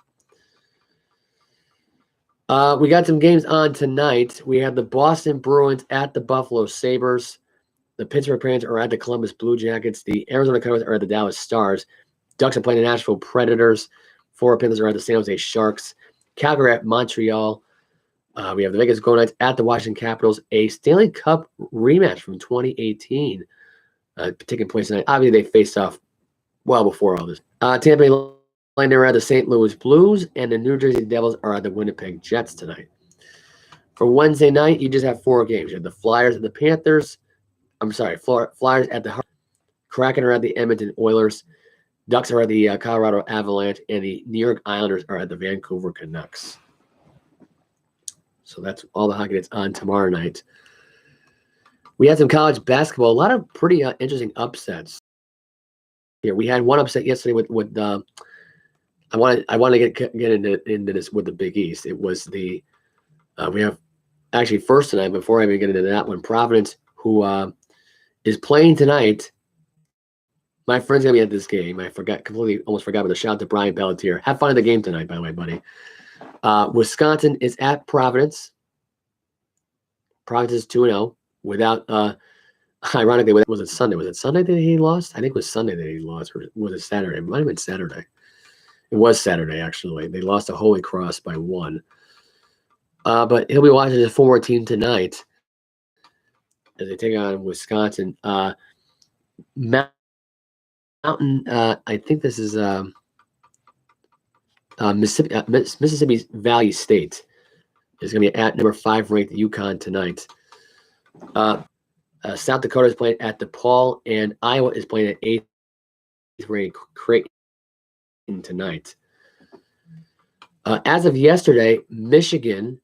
We got some games on tonight. We have the Boston Bruins at the Buffalo Sabres. The Pittsburgh Penguins are at the Columbus Blue Jackets. The Arizona Coyotes are at the Dallas Stars. Ducks are playing the Nashville Predators. Florida Panthers are at the San Jose Sharks. Calgary at Montreal. We have the Vegas Golden Knights at the Washington Capitals. A Stanley Cup rematch from 2018 taking place tonight. Obviously, they faced off well before all this. Tampa Bay Lightning are at the St. Louis Blues, and the New Jersey Devils are at the Winnipeg Jets tonight. For Wednesday night, you just have 4 games. You have the Flyers at the Panthers. Flyers at the Kraken are at the Edmonton Oilers. Ducks are at the Colorado Avalanche, and the New York Islanders are at the Vancouver Canucks. So that's all the hockey that's on tomorrow night. We had some college basketball. A lot of pretty interesting upsets here. We had one upset yesterday with I want to get into this with the Big East. It was we have actually first tonight, before I even get into that one, Providence, who is playing tonight. My friend's gonna be at this game. I almost forgot about the shout out to Brian Pelletier. Have fun at the game tonight, by the way, buddy. Wisconsin is at Providence. Providence is 2-0 without. Ironically, was it Sunday? Was it Sunday that he lost? I think it was Sunday that he lost, or was it Saturday? It might have been Saturday. It was Saturday, actually. They lost to Holy Cross by 1. But he'll be watching his former team tonight as they take on Wisconsin. Mountain, I think this is Mississippi Valley State is going to be at number 5 ranked UConn tonight. South Dakota is playing at DePaul, and Iowa is playing at 8th ranked Creighton tonight. As of yesterday, Michigan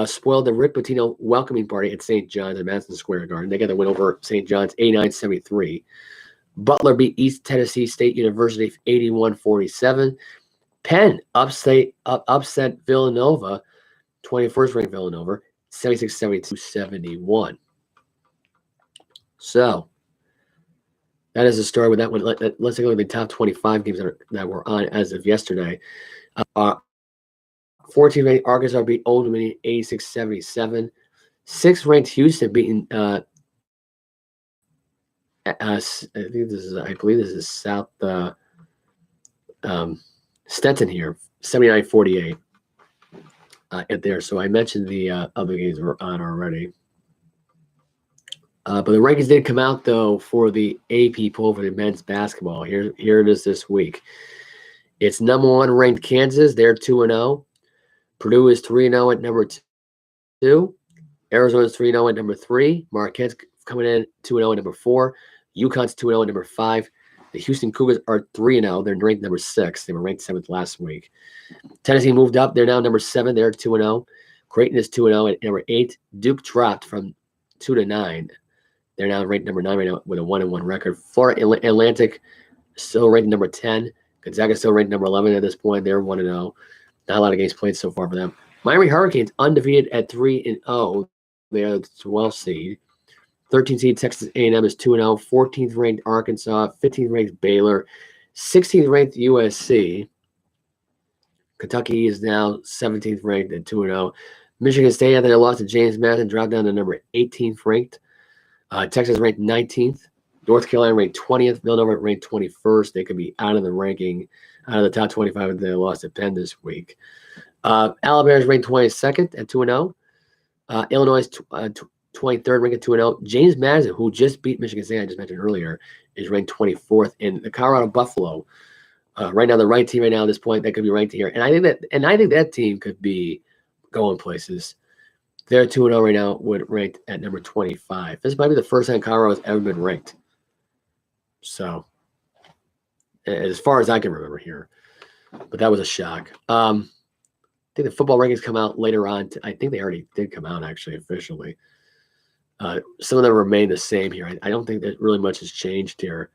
spoiled the Rick Pitino welcoming party at St. John's at Madison Square Garden. They got the win over St. John's 89-73. Butler beat East Tennessee State University 81-47. Penn upset Villanova, 21st ranked Villanova, 76-72-71. So that is the story with that one. Let's take a look at the top 25 games that were on as of yesterday. 14th ranked Arkansas beat Old Dominion 86-77. 6th ranked Houston beating I believe this is South Stetson here, 79-48. there. So I mentioned the other games were on already. But the rankings did come out, though, for the AP poll for the men's basketball. Here it is this week. It's number 1 ranked Kansas. They're 2-0. Purdue is 3-0 at number 2. Arizona is 3-0 at number 3. Marquette's coming in 2-0 at number 4. UConn's 2-0 at number 5. The Houston Cougars are 3-0. They're ranked number 6. They were ranked 7th last week. Tennessee moved up. They're now number 7. They're 2-0. Creighton is 2-0 at number 8. Duke dropped from 2 to 9. They're now ranked number 9 right now with a 1-1 record. Florida Atlantic still ranked number 10. Gonzaga still ranked number 11 at this point. They're 1-0. Not a lot of games played so far for them. Miami Hurricanes undefeated at 3-0. They are the 12th seed. 13th seed Texas A&M is 2-0. 14th ranked Arkansas. 15th ranked Baylor. 16th ranked USC. Kentucky is now 17th ranked at 2-0. Michigan State, after they lost to James Madison, dropped down to number 18th ranked. Texas ranked 19th. North Carolina ranked 20th. Villanova ranked 21st. They could be out of the ranking, out of the top 25 if they lost to Penn this week. Alabama is ranked 22nd at 2-0. Illinois is 23rd, ranked at 2-0. James Madison, who just beat Michigan State, I just mentioned earlier, is ranked 24th. And the Colorado Buffalo, right now, the right team right now at this point, that could be ranked here. And I think that team could be going places. They're 2-0 right now, ranked at number 25. This might be the first time Colorado's ever been ranked. So, as far as I can remember here. But that was a shock. I think the football rankings come out later on. I think they already did come out, actually, officially. Some of them remain the same here. I don't think that really much has changed here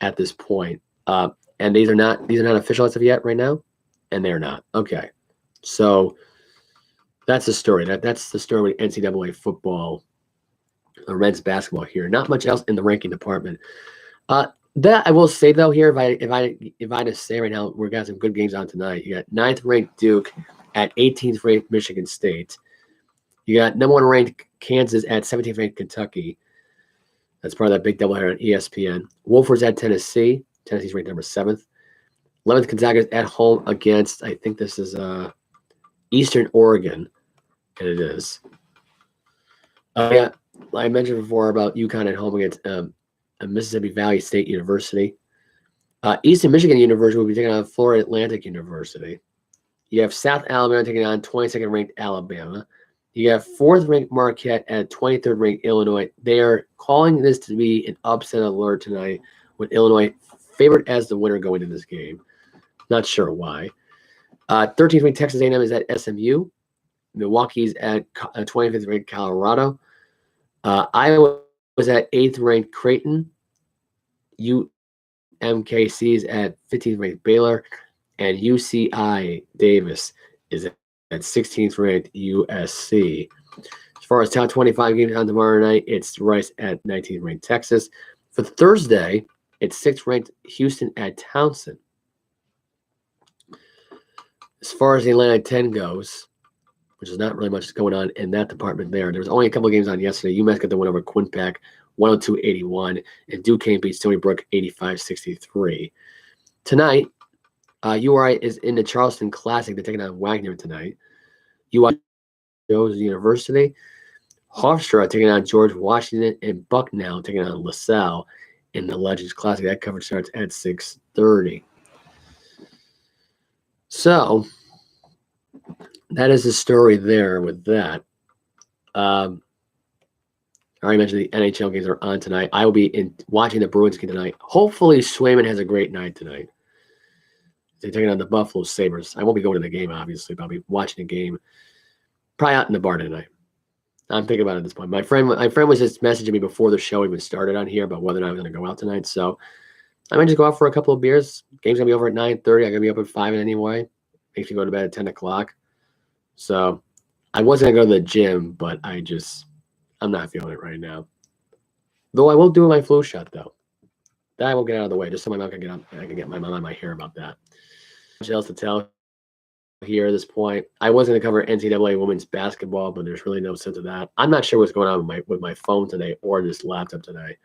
at this point. And these are not official as of yet right now, and they're not. Okay. So that's the story. That's the story with NCAA football or men's basketball here. Not much else in the ranking department. That I will say though here, if I just say right now, we've got some good games on tonight. You got 9th ranked Duke at 18th ranked Michigan State. You got number 1 ranked Kansas at 17th ranked Kentucky. That's part of that big doubleheader on ESPN. Wolford's at Tennessee. Tennessee's ranked number 7th. 11th Gonzaga's at home against, I think this is Eastern Oregon, and it is. Yeah, I mentioned before about UConn at home against Mississippi Valley State University. Eastern Michigan University will be taking on Florida Atlantic University. You have South Alabama taking on 22nd ranked Alabama. You have 4th ranked Marquette and 23rd ranked Illinois. They are calling this to be an upset alert tonight, with Illinois favored as the winner going into this game. Not sure why. 13th ranked Texas A&M is at SMU. Milwaukee's at 25th ranked Colorado. Iowa was at 8th ranked Creighton. UMKC's at 15th ranked Baylor. And UCI Davis is at 16th ranked USC. As far as top 25 games on tomorrow night, it's Rice at 19th ranked Texas. For Thursday, it's 6th ranked Houston at Townsend. As far as the Atlanta 10 goes, which is not really much going on in that department there. There was only a couple of games on yesterday. UMass got the win over Quinnipiac, 102-81, and Duquesne beat Stony Brook 85-63. Tonight, URI is in the Charleston Classic. They're taking on Wagner tonight. UI goes to University. Hofstra taking on George Washington, and Bucknell taking on LaSalle in the Legends Classic. That coverage starts at 6:30. So that is the story there with that. I already mentioned the NHL games are on tonight. I will be watching the Bruins game tonight. Hopefully, Swayman has a great night tonight. They're taking on the Buffalo Sabres. I won't be going to the game, obviously, but I'll be watching the game. Probably out in the bar tonight. I'm thinking about it at this point. My friend was just messaging me before the show even started on here about whether or not I was going to go out tonight. So I might just go out for a couple of beers. Game's going to be over at 9:30. I'm going to be up at 5 anyway. Makes me go to bed at 10 o'clock. So I wasn't going to go to the gym, but I'm not feeling it right now. Though I will do my flu shot, though. That I will get out of the way, just so my mom can get up. I can get my mom on my hair about that. Much else to tell here at this point. I was going to cover NCAA women's basketball, but there's really no sense of that. I'm not sure what's going on with my phone today or this laptop today.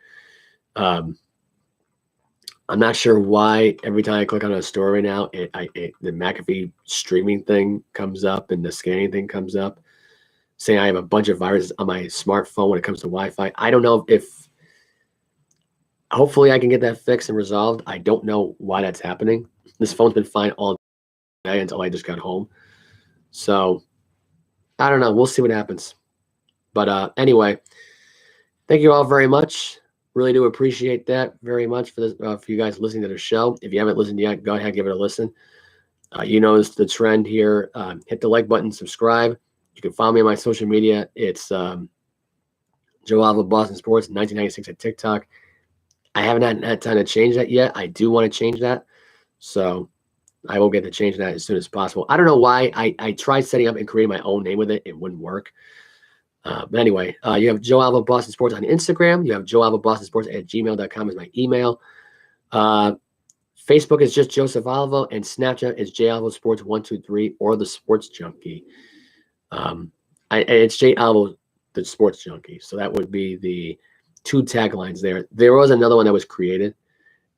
I'm not sure why every time I click on a store right now, the McAfee streaming thing comes up and the scanning thing comes up saying I have a bunch of viruses on my smartphone when it comes to Wi-Fi. I don't know if hopefully I can get that fixed and resolved. I don't know why that's happening. This phone's been fine all day until I just got home. So I don't know. We'll see what happens. But anyway, thank you all very much. Really do appreciate that very much for this for you guys listening to the show. If you haven't listened yet, go ahead, give it a listen. You notice the trend here. Hit the like button, subscribe. You can follow me on my social media. It's Joe Alva Boston Sports 1996 at TikTok. I haven't had time to change that yet. I do want to change that. So I will get to change that as soon as possible. I don't know why. I tried setting up and creating my own name with it. It wouldn't work. But anyway, you have Joe Alva Boston Sports on Instagram. You have Joe Alva Boston Sports at gmail.com is my email. Facebook is just Joseph Alva, and Snapchat is J Alva Sports 123 or the Sports Junkie. It's J Alva the Sports Junkie. So that would be the two taglines there. There was another one that was created.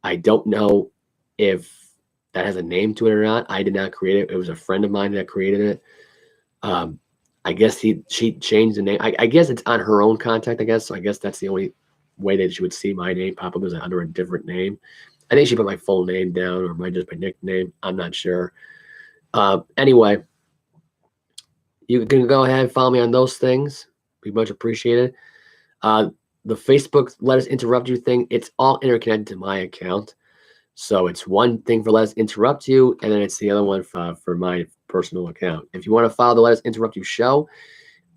I don't know if that has a name to it or not. I did not create it. It was a friend of mine that created it. I guess she changed the name. I guess it's on her own contact, I guess. So I guess that's the only way that she would see my name pop up is under a different name. I think she put my full name down or might just my nickname. I'm not sure. Anyway, you can go ahead and follow me on those things. Be much appreciated. The Facebook Let Us Interrupt You thing, it's all interconnected to my account. So it's one thing for Let Us Interrupt You, and then it's the other one for my personal account. If you want to follow the Let Us Interrupt You show,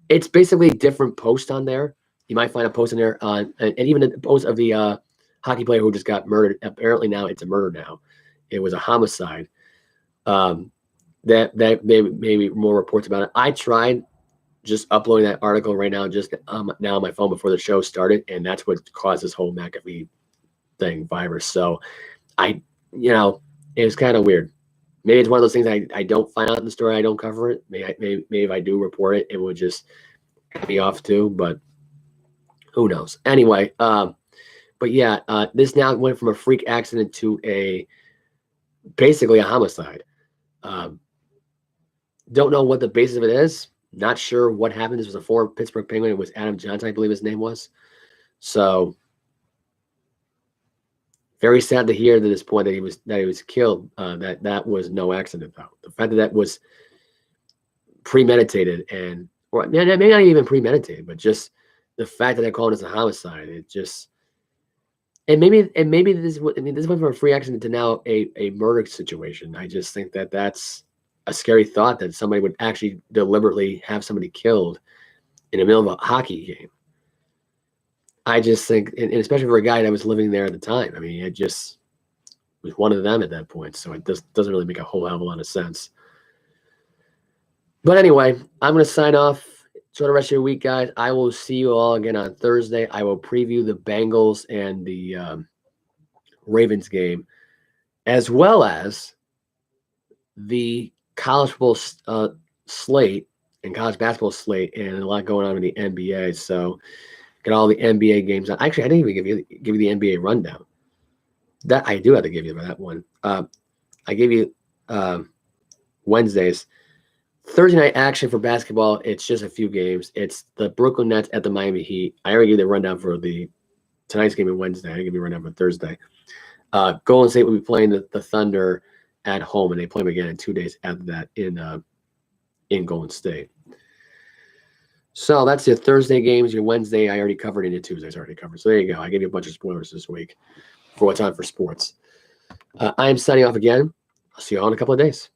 it's basically different posts on there. You might find a post in there on, and even a post of the hockey player who just got murdered. Apparently now it's a murder now. It was a homicide. That maybe more reports about it. I tried just uploading that article right now, just now on my phone before the show started, and that's what caused this whole McAfee thing virus. So it was kind of weird. Maybe it's one of those things I don't find out in the story. I don't cover it. Maybe if I do report it, it would just be off too. But who knows? Anyway, but yeah, this now went from a freak accident to basically a homicide. Don't know what the basis of it is. Not sure what happened. This was a former Pittsburgh Penguin. It was Adam Johnson, I believe his name was. So very sad to hear to this point that he was killed. That was no accident though. The fact that was premeditated or maybe not even premeditated, but just the fact that they're calling this a homicide, maybe this went from a free accident to now a murder situation. I just think that that's a scary thought that somebody would actually deliberately have somebody killed in the middle of a hockey game. I just think, and especially for a guy that was living there at the time, I mean, it just was one of them at that point. So it just doesn't really make a whole hell of a lot of sense. But anyway, I'm going to sign off. Enjoy the rest of your week, guys. I will see you all again on Thursday. I will preview the Bengals and the Ravens game, as well as the college football slate and college basketball slate, and a lot going on in the NBA. So get all the NBA games on. Actually, I didn't even give you the NBA rundown. That I do have to give you that one. I gave you Wednesdays. Thursday night action for basketball, it's just a few games. It's the Brooklyn Nets at the Miami Heat. I already gave you the rundown for tonight's game on Wednesday. I didn't give you a rundown for Thursday. Golden State will be playing the Thunder at home, and they play them again in 2 days after that in Golden State. So that's your Thursday games. Your Wednesday, I already covered, and your Tuesdays already covered. So there you go. I gave you a bunch of spoilers this week for what's on for sports. I am signing off again. I'll see you all in a couple of days.